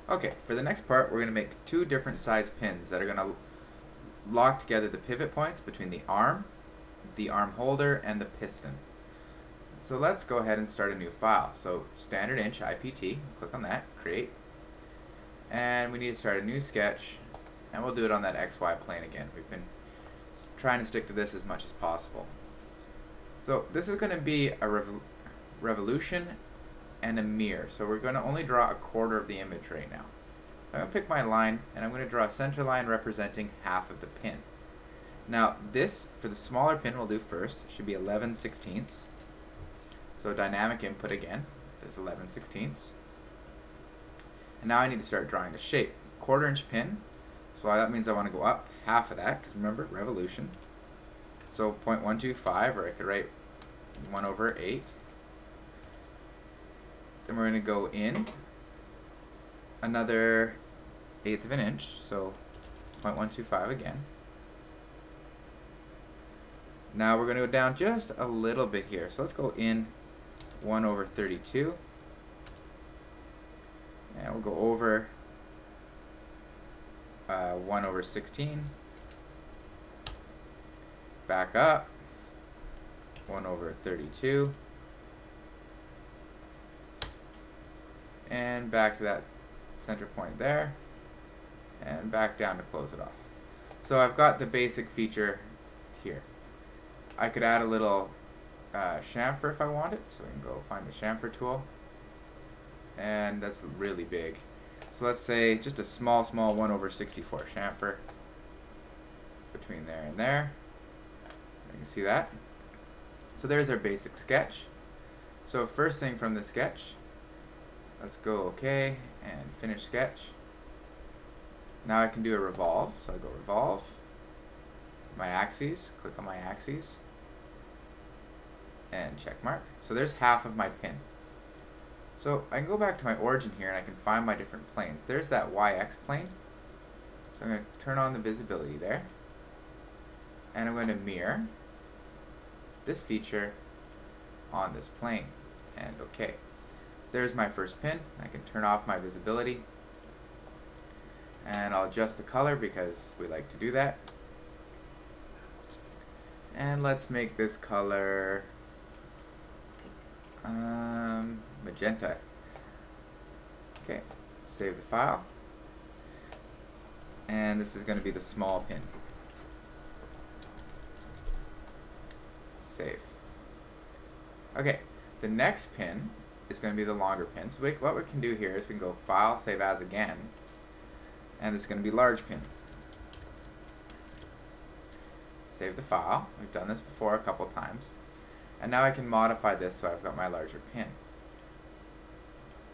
Okay, for the next part, we're going to make two different size pins that are going to lock together the pivot points between the arm holder, and the piston. So let's go ahead and start a new file. So standard inch IPT, click on that, create, and we need to start a new sketch, and we'll do it on that XY plane again. We've been trying to stick to this as much as possible. So this is going to be a revolution and a mirror. So we're going to only draw a quarter of the image right now. I'm going to pick my line, and I'm going to draw a center line representing half of the pin. Now this, for the smaller pin, we'll do first. It should be 11/16. So dynamic input again, there's 11/16. And now I need to start drawing the shape. 1/4 inch pin, so that means I want to go up half of that, because remember, revolution. So 0.125, or I could write 1/8. Then we're going to go in another 1/8 of an inch, so 0.125 again. Now we're going to go down just a little bit here, so let's go in 1/32, and we'll go over 1/16, back up 1/32, and back to that center point there, and back down to close it off. So I've got the basic feature here. I could add a little chamfer if I wanted, so we can go find the chamfer tool, and that's really big. So let's say just a small 1/64 chamfer between there and there. You can see that. So there's our basic sketch. So first thing from the sketch, let's go OK and finish sketch. Now I can do a revolve, so I go revolve, my axes, click on my axes, and check mark. So there's half of my pin. So I can go back to my origin here and I can find my different planes. There's that YX plane. So I'm going to turn on the visibility there, and I'm going to mirror this feature on this plane, and OK. There's my first pin. I can turn off my visibility, and I'll adjust the color because we like to do that. And let's make this color magenta. Okay, save the file. And this is going to be the small pin. Save. Okay, the next pin is going to be the longer pin. So what we can do here is we can go File, Save As again, and it's going to be large pin. Save the file. We've done this before a couple times. And now I can modify this so I've got my larger pin.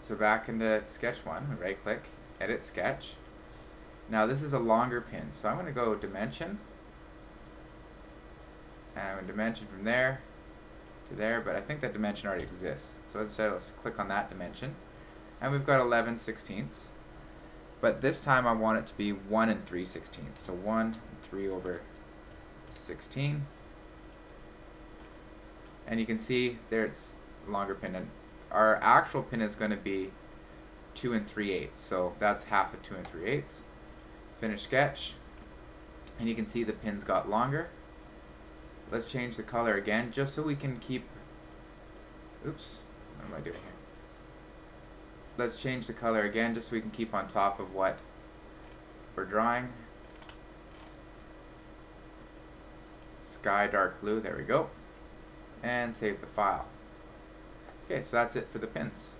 So back into Sketch 1, we right click, Edit Sketch. Now this is a longer pin, so I'm going to go Dimension, and I'm going to dimension from there to there, but I think that dimension already exists. So instead, let's click on that dimension, and we've got 11/16. But this time I want it to be 1 3/16. So 1 3/16. And you can see there it's longer pin, and our actual pin is going to be 2 3/8. So that's half of 2 3/8. Finish sketch, and you can see the pins got longer. Let's change the color again just so we can keep, oops, what am I doing here? Let's change the color again just so we can keep on top of what we're drawing. Sky dark blue, there we go. And save the file. Okay, so that's it for the pins.